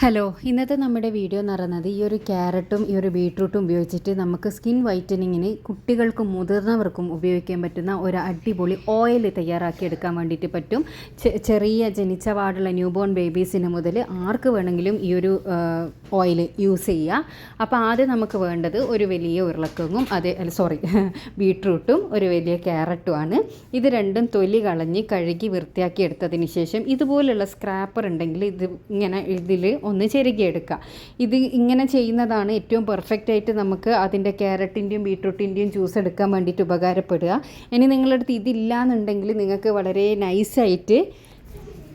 Hello, ഇന്നത്തെ നമ്മുടെ video എന്ന് പറയുന്നത് ഈ ഒരു ക്യാരറ്റും ഈ ഒരു ബീട്രൂട്ടും ഉപയോഗിച്ചിട്ട് നമുക്ക് സ്കിൻ വൈറ്റനിങ്ങിന് കുട്ടികൾക്കും മുതിർന്നവർക്കും ഉപയോഗിക്കാൻ പറ്റുന്ന ഒരു അടിപൊളി ഓയിൽ തയ്യാറാക്കി എടുക്കാൻ വേണ്ടിയിട്ട് പറ്റും. ചെറിയ ജനിച്ച പാടുള്ള ന്യൂ ബോൺ ബേബീസിന് മുതൽ ആർക്ക് വേണമെങ്കിലും ഈ ഒരു ഓയിൽ യൂസ് ചെയ്യുക. അപ്പോൾ ആദ്യം നമുക്ക് വേണ്ടത് ഒരു വലിയ ഉരുളക്കിഴങ്ങും ബീട്രൂട്ടും ഒരു വലിയ ക്യാരറ്റുമാണ്. ഇത് രണ്ടും തൊലി കളഞ്ഞ് കഴുകി വൃത്തിയാക്കി എടുത്തതിന് ശേഷം ഇതുപോലുള്ള സ്ക്രാപ്പർ ഉണ്ടെങ്കിൽ ഇതിൽ ഒന്ന് ചെരുകിയെടുക്കുക. ഇത് ഇങ്ങനെ ചെയ്യുന്നതാണ് ഏറ്റവും പെർഫെക്റ്റ് ആയിട്ട് നമുക്ക് അതിൻ്റെ ക്യാരറ്റിൻ്റെയും ബീട്രൂട്ടിൻ്റെയും ജ്യൂസ് എടുക്കാൻ വേണ്ടിയിട്ട് ഉപകാരപ്പെടുക. ഇനി നിങ്ങളുടെ അടുത്ത് ഇതില്ലാന്നുണ്ടെങ്കിൽ നിങ്ങൾക്ക് വളരെ നൈസായിട്ട്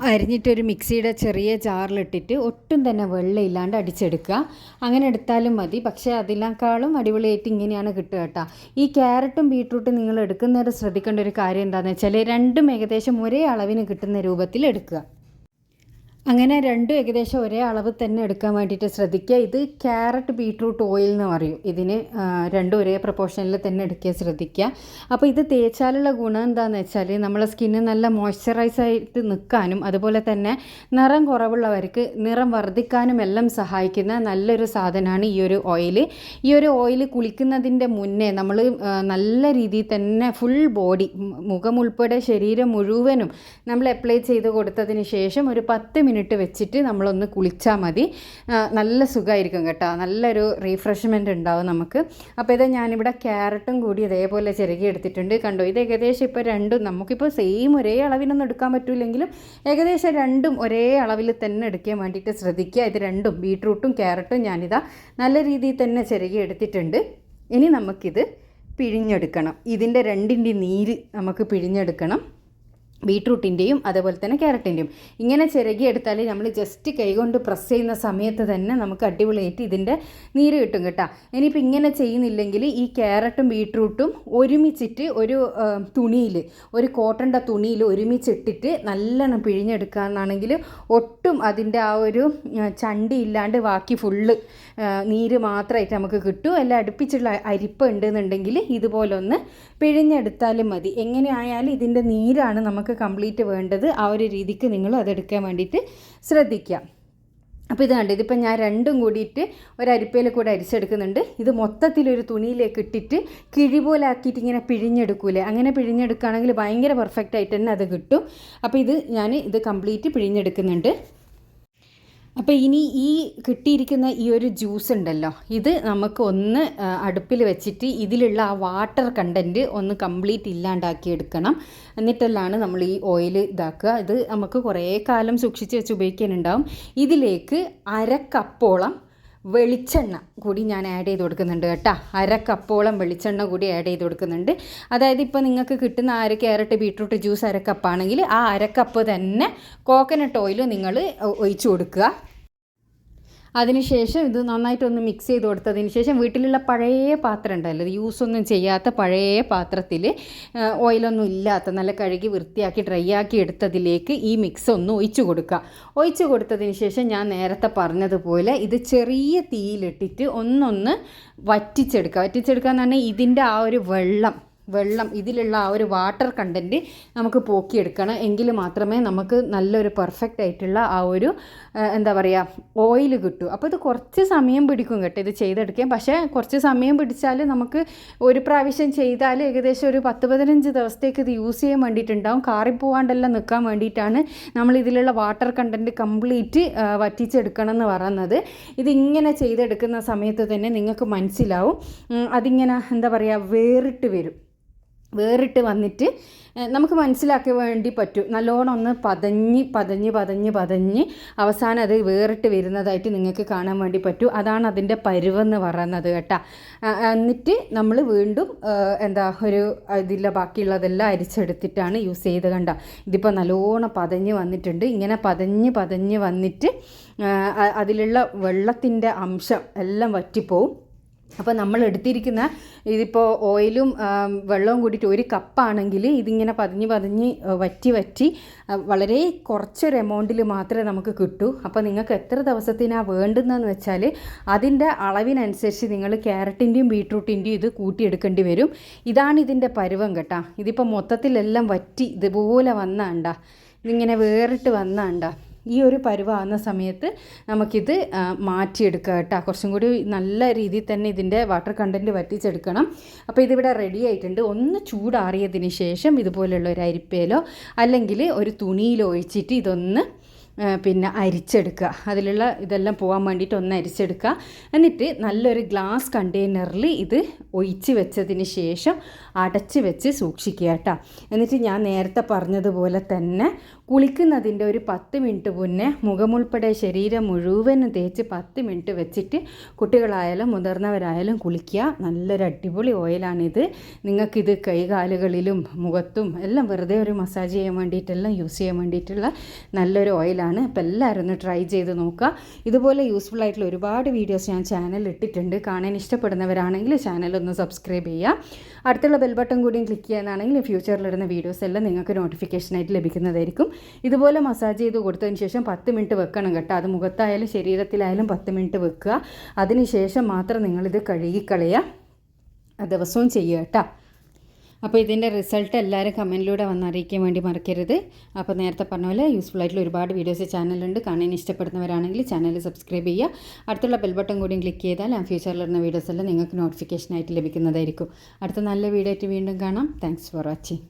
അരിഞ്ഞിട്ടൊരു മിക്സിയുടെ ചെറിയ ജാറിലിട്ടിട്ട് ഒട്ടും തന്നെ വെള്ളമില്ലാണ്ട് അടിച്ചെടുക്കുക. അങ്ങനെ എടുത്താലും മതി. പക്ഷേ അതിനേക്കാളും അടിപൊളിയായിട്ട് ഇങ്ങനെയാണ് കിട്ടുക കേട്ടോ. ഈ ക്യാരറ്റും ബീട്രൂട്ടും നിങ്ങൾ എടുക്കുന്നേരം ശ്രദ്ധിക്കേണ്ട ഒരു കാര്യം എന്താണെന്ന് വെച്ചാൽ രണ്ടും ഏകദേശം ഒരേ അളവിന് കിട്ടുന്ന രൂപത്തിൽ എടുക്കുക. അങ്ങനെ രണ്ടും ഏകദേശം ഒരേ അളവ് തന്നെ എടുക്കാൻ വേണ്ടിയിട്ട് ശ്രദ്ധിക്കുക. ഇത് ക്യാരറ്റ് ബീട്രൂട്ട് ഓയിൽ എന്ന് പറയും. ഇതിന് രണ്ടും ഒരേ പ്രപ്പോർഷനിൽ തന്നെ എടുക്കാൻ ശ്രദ്ധിക്കുക. അപ്പോൾ ഇത് തേച്ചാലുള്ള ഗുണം എന്താണെന്ന് വെച്ചാൽ നമ്മളെ സ്കിന്ന് നല്ല മോയ്സ്ചറൈസ് ആയിട്ട് നിൽക്കാനും അതുപോലെ തന്നെ നിറം കുറവുള്ളവർക്ക് നിറം വർദ്ധിക്കാനും എല്ലാം സഹായിക്കുന്ന നല്ലൊരു സാധനമാണ് ഈ ഒരു ഓയിൽ. ഈ ഒരു ഓയിൽ കുളിക്കുന്നതിൻ്റെ മുന്നേ നമ്മൾ നല്ല രീതിയിൽ തന്നെ ഫുൾ ബോഡി, മുഖം ഉൾപ്പെടെ ശരീരം മുഴുവനും നമ്മൾ അപ്ലൈ ചെയ്ത് കൊടുത്തതിന് ശേഷം ഒരു 10 മിനിറ്റ് വെച്ചിട്ട് നമ്മളൊന്ന് കുളിച്ചാൽ മതി. നല്ല സുഖമായിരിക്കും കേട്ടോ. നല്ലൊരു റീഫ്രഷ്മെൻറ്റ് ഉണ്ടാവും നമുക്ക്. അപ്പോൾ ഇത് ഞാനിവിടെ ക്യാരറ്റും കൂടി ഇതേപോലെ ചിരകി എടുത്തിട്ടുണ്ട്. കണ്ടോ, ഇത് ഏകദേശം ഇപ്പോൾ രണ്ടും നമുക്കിപ്പോൾ സെയിം ഒരേ അളവിനൊന്നും എടുക്കാൻ പറ്റില്ലെങ്കിലും ഏകദേശം രണ്ടും ഒരേ അളവിൽ തന്നെ എടുക്കാൻ വേണ്ടിയിട്ട് ശ്രദ്ധിക്കുക. ഇത് രണ്ടും ബീട്രൂട്ടും ക്യാരറ്റും ഞാനിതാ നല്ല രീതിയിൽ തന്നെ ചിരകി എടുത്തിട്ടുണ്ട്. ഇനി നമുക്കിത് പിഴിഞ്ഞെടുക്കണം. ഇതിൻ്റെ രണ്ടിൻ്റെയും നീര് നമുക്ക് പിഴിഞ്ഞെടുക്കണം. ബീട്രൂട്ടിൻ്റെയും അതുപോലെ തന്നെ ക്യാരറ്റിൻ്റെയും ഇങ്ങനെ ചിരകിയെടുത്താൽ നമ്മൾ ജസ്റ്റ് കൈകൊണ്ട് പ്രസ് ചെയ്യുന്ന സമയത്ത് തന്നെ നമുക്ക് അടിപൊളിയായിട്ട് ഇതിൻ്റെ നീര് കിട്ടും കേട്ടോ. ഇനിയിപ്പോൾ ഇങ്ങനെ ചെയ്യുന്നില്ലെങ്കിൽ ഈ ക്യാരറ്റും ബീട്രൂട്ടും ഒരുമിച്ചിട്ട് ഒരു കോട്ടൻ്റെ തുണിയിൽ ഒരുമിച്ചിട്ടിട്ട് നല്ലോണം പിഴിഞ്ഞെടുക്കുകയെന്നാണെങ്കിൽ ഒട്ടും അതിൻ്റെ ആ ഒരു ചണ്ടി ഇല്ലാണ്ട് ബാക്കി ഫുള്ള് നീര് മാത്രമായിട്ട് നമുക്ക് കിട്ടും. എല്ലാം അടുപ്പിച്ചുള്ള അരിപ്പ് ഉണ്ടെന്നുണ്ടെങ്കിൽ ഇതുപോലെ ഒന്ന് പിഴിഞ്ഞെടുത്താലും മതി. എങ്ങനെയായാലും ഇതിൻ്റെ നീരാണ് നമുക്ക് കംപ്ലീറ്റ് വേണ്ടത്. ആ ഒരു രീതിക്ക് നിങ്ങൾ അതെടുക്കാൻ വേണ്ടിയിട്ട് ശ്രദ്ധിക്കുക. അപ്പോൾ ഇത് കണ്ട്, ഇതിപ്പോൾ ഞാൻ രണ്ടും കൂടിയിട്ട് ഒരു അരിപ്പയിൽ കൂടെ അരിച്ചെടുക്കുന്നുണ്ട്. ഇത് മൊത്തത്തിലൊരു തുണിയിലേക്ക് ഇട്ടിട്ട് കിഴി പോലെ ആക്കിയിട്ട് ഇങ്ങനെ പിഴിഞ്ഞെടുക്കൂലേ, അങ്ങനെ പിഴിഞ്ഞെടുക്കുകയാണെങ്കിൽ ഭയങ്കര പെർഫെക്റ്റ് ആയിട്ട് തന്നെ അത് കിട്ടും. അപ്പോൾ ഇത് കംപ്ലീറ്റ് പിഴിഞ്ഞെടുക്കുന്നുണ്ട്. അപ്പോൾ ഇനി ഈ കിട്ടിയിരിക്കുന്ന ഈ ഒരു ജ്യൂസ് ഉണ്ടല്ലോ, ഇത് നമുക്ക് ഒന്ന് അടുപ്പിൽ വെച്ചിട്ട് ഇതിലുള്ള ആ വാട്ടർ കണ്ടൻറ്റ് ഒന്ന് കംപ്ലീറ്റ് ഇല്ലാണ്ടാക്കി എടുക്കണം. എന്നിട്ടെല്ലാം നമ്മൾ ഈ ഓയിൽ ഇതാക്കുക. ഇത് നമുക്ക് കുറേ കാലം സൂക്ഷിച്ച് വെച്ച് ഉപയോഗിക്കാനുണ്ടാവും. ഇതിലേക്ക് 1/2 കപ്പോളം വെളിച്ചെണ്ണ കൂടി ഞാൻ ആഡ് ചെയ്ത് കൊടുക്കുന്നുണ്ട് കേട്ടോ. 1/2 കപ്പോളം വെളിച്ചെണ്ണ കൂടി ആഡ് ചെയ്ത് കൊടുക്കുന്നുണ്ട്. അതായത് ഇപ്പോൾ നിങ്ങൾക്ക് കിട്ടുന്ന ക്യാരറ്റ് ബീട്രൂട്ട് ജ്യൂസ് 1/2 കപ്പാണെങ്കിൽ ആ 1/2 കപ്പ് തന്നെ കോക്കനട്ട് ഓയിൽ നിങ്ങൾ ഒഴിച്ചു കൊടുക്കുക. അതിനുശേഷം ഇത് നന്നായിട്ടൊന്ന് മിക്സ് ചെയ്ത് കൊടുത്തതിന് ശേഷം വീട്ടിലുള്ള പഴയ പാത്രം ഉണ്ടല്ലോ, യൂസൊന്നും ചെയ്യാത്ത പഴയ പാത്രത്തിൽ ഓയിലൊന്നും ഇല്ലാത്ത നല്ല കഴുകി വൃത്തിയാക്കി ഡ്രൈ ആക്കി എടുത്തതിലേക്ക് ഈ മിക്സ് ഒന്ന് ഒഴിച്ചു കൊടുക്കുക. ഒഴിച്ചു കൊടുത്തതിന് ശേഷം ഞാൻ നേരത്തെ പറഞ്ഞതുപോലെ ഇത് ചെറിയ തീയിലിട്ടിട്ട് ഒന്നൊന്ന് വറ്റിച്ചെടുക്കുക എന്ന് പറഞ്ഞാൽ ഇതിൻ്റെ ആ ഒരു വെള്ളം ഇതിലുള്ള ആ ഒരു വാട്ടർ കണ്ടൻറ്റ് നമുക്ക് പോക്കിയെടുക്കണം. എങ്കിൽ മാത്രമേ നമുക്ക് നല്ലൊരു പെർഫെക്റ്റ് ആയിട്ടുള്ള ആ ഒരു ഓയിൽ കിട്ടൂ. അപ്പോൾ ഇത് കുറച്ച് സമയം പിടിക്കും കേട്ടോ ഇത് ചെയ്തെടുക്കാൻ. പക്ഷേ കുറച്ച് സമയം പിടിച്ചാൽ നമുക്ക് ഒരു പ്രാവശ്യം ചെയ്താൽ ഏകദേശം ഒരു 10-15 ദിവസത്തേക്ക് ഇത് യൂസ് ചെയ്യാൻ വേണ്ടിയിട്ടുണ്ടാവും. കാറിപ്പോവാണ്ടെല്ലാം നിൽക്കാൻ വേണ്ടിയിട്ടാണ് നമ്മൾ ഇതിലുള്ള വാട്ടർ കണ്ടൻറ്റ് കംപ്ലീറ്റ് വറ്റിച്ചെടുക്കണം എന്ന് പറയുന്നത്. ഇതിങ്ങനെ ചെയ്തെടുക്കുന്ന സമയത്ത് തന്നെ നിങ്ങൾക്ക് മനസ്സിലാവും അതിങ്ങനെ വേറിട്ട് വന്നിട്ട് നമുക്ക് മനസ്സിലാക്കാൻ വേണ്ടി പറ്റും. നല്ലോണം ഒന്ന് പതഞ്ഞ് അവസാനം അത് വേറിട്ട് വരുന്നതായിട്ട് നിങ്ങൾക്ക് കാണാൻ വേണ്ടി പറ്റും. അതാണ് അതിൻ്റെ പരുവെന്ന് പറയുന്നത് കേട്ടോ. എന്നിട്ട് നമ്മൾ വീണ്ടും ഇതില്ല ബാക്കിയുള്ളതെല്ലാം അരിച്ചെടുത്തിട്ടാണ് യൂസ് ചെയ്ത് കണ്ട. ഇതിപ്പോൾ നല്ലോണം പതഞ്ഞ് വന്നിട്ടുണ്ട്. ഇങ്ങനെ പതഞ്ഞ് വന്നിട്ട് അതിലുള്ള വെള്ളത്തിൻ്റെ അംശം എല്ലാം വറ്റിപ്പോവും. അപ്പോൾ നമ്മൾ എടുത്തിരിക്കുന്ന ഇതിപ്പോൾ ഓയിലും വെള്ളവും കൂടിയിട്ട് 1 കപ്പാണെങ്കിൽ ഇതിങ്ങനെ പതിഞ്ഞ് വറ്റി വളരെ കുറച്ചൊരു എമൗണ്ടിൽ മാത്രമേ നമുക്ക് കിട്ടൂ. അപ്പോൾ നിങ്ങൾക്ക് എത്ര ദിവസത്തിനാണ് വേണ്ടുന്നതെന്ന് വെച്ചാൽ അതിൻ്റെ അളവിനനുസരിച്ച് നിങ്ങൾ ക്യാരറ്റിൻ്റെയും ബീട്രൂട്ടിൻ്റെയും ഇത് കൂട്ടിയെടുക്കേണ്ടി വരും. ഇതാണ് ഇതിൻ്റെ പരുവം കേട്ടോ. ഇതിപ്പോൾ മൊത്തത്തിലെല്ലാം വറ്റി ഇതുപോലെ ഇതിങ്ങനെ വേറിട്ട് ഈ ഒരു പരുവാകുന്ന സമയത്ത് നമുക്കിത് മാറ്റിയെടുക്കുക കേട്ടോ. കുറച്ചും കൂടി നല്ല രീതിയിൽ തന്നെ ഇതിൻ്റെ വാട്ടർ കണ്ടൻറ്റ് വറ്റിച്ചെടുക്കണം. അപ്പോൾ ഇതിവിടെ റെഡി ആയിട്ടുണ്ട്. ഒന്ന് ചൂടാറിയതിന് ശേഷം ഇതുപോലുള്ള ഒരു അരിപ്പയിലോ അല്ലെങ്കിൽ ഒരു തുണിയിലോ ഒഴിച്ചിട്ട് ഇതൊന്ന് പിന്നെ അരിച്ചെടുക്കുക. അതിലുള്ള ഇതെല്ലാം പോകാൻ വേണ്ടിയിട്ട് ഒന്ന് അരിച്ചെടുക്കുക. എന്നിട്ട് നല്ലൊരു ഗ്ലാസ് കണ്ടെയ്നറിൽ ഇത് ഒഴിച്ച് വെച്ചതിന് ശേഷം അടച്ച് വെച്ച് സൂക്ഷിക്കുക കേട്ടോ. എന്നിട്ട് ഞാൻ നേരത്തെ പറഞ്ഞതുപോലെ തന്നെ കുളിക്കുന്നതിൻ്റെ ഒരു 10 മിനിറ്റ് മുന്നേ മുഖമുൾപ്പെടെ ശരീരം മുഴുവനും തേച്ച് 10 മിനിറ്റ് വെച്ചിട്ട് കുട്ടികളായാലും മുതിർന്നവരായാലും കുളിക്കുക. നല്ലൊരു അടിപൊളി ഓയിലാണിത്. നിങ്ങൾക്കിത് കൈകാലുകളിലും മുഖത്തും എല്ലാം വെറുതെ ഒരു മസാജ് ചെയ്യാൻ വേണ്ടിയിട്ടെല്ലാം യൂസ് ചെയ്യാൻ വേണ്ടിയിട്ടുള്ള നല്ലൊരു ഓയിലാണ്. അപ്പോൾ എല്ലാവരും ഒന്ന് ട്രൈ ചെയ്ത് നോക്കുക. ഇതുപോലെ യൂസ്ഫുൾ ആയിട്ടുള്ള ഒരുപാട് വീഡിയോസ് ഞാൻ ചാനലിൽ ഇട്ടിട്ടുണ്ട്. കാണാൻ ഇഷ്ടപ്പെടുന്നവരാണെങ്കിൽ ചാനലൊന്ന് സബ്സ്ക്രൈബ് ചെയ്യുക. അടുത്തുള്ള ബെൽ ബട്ടൺ കൂടിയും ക്ലിക്ക് ചെയ്യാനാണെങ്കിൽ ഫ്യൂച്ചറിലിടുന്ന വീഡിയോസ് എല്ലാം നിങ്ങൾക്ക് നോട്ടിഫിക്കേഷനായിട്ട് ലഭിക്കുന്നതായിരിക്കും. ഇതുപോലെ മസാജ് ചെയ്ത് കൊടുത്തതിന് ശേഷം 10 മിനിറ്റ് വെക്കണം കേട്ടോ. അത് മുഖത്തായാലും ശരീരത്തിലായാലും 10 മിനിറ്റ് വെക്കുക. അതിന് ശേഷം മാത്രം നിങ്ങളിത് കഴുകിക്കളയുക. ദിവസവും ചെയ്യുക കേട്ടോ. അപ്പോൾ ഇതിൻ്റെ റിസൾട്ട് എല്ലാവരും കമൻറ്റിലൂടെ വന്ന് അറിയിക്കാൻ വേണ്ടി മറക്കരുത്. അപ്പോൾ നേരത്തെ പറഞ്ഞ പോലെ യൂസ്ഫുൾ ആയിട്ടുള്ള ഒരുപാട് വീഡിയോസ് ചാനലുണ്ട്. കാണാൻ ഇഷ്ടപ്പെടുന്നവരാണെങ്കിൽ ചാനൽ സബ്സ്ക്രൈബ് ചെയ്യുക. അടുത്തുള്ള ബെൽ ബട്ടൺ കൂടിയും ക്ലിക്ക് ചെയ്താൽ ഫ്യൂച്ചറിലിടുന്ന വീഡിയോസ് എല്ലാം നിങ്ങൾക്ക് നോട്ടിഫിക്കേഷനായിട്ട് ലഭിക്കുന്നതായിരിക്കും. അടുത്ത നല്ല വീഡിയോ ആയിട്ട് വീണ്ടും കാണാം. Thanks for watching.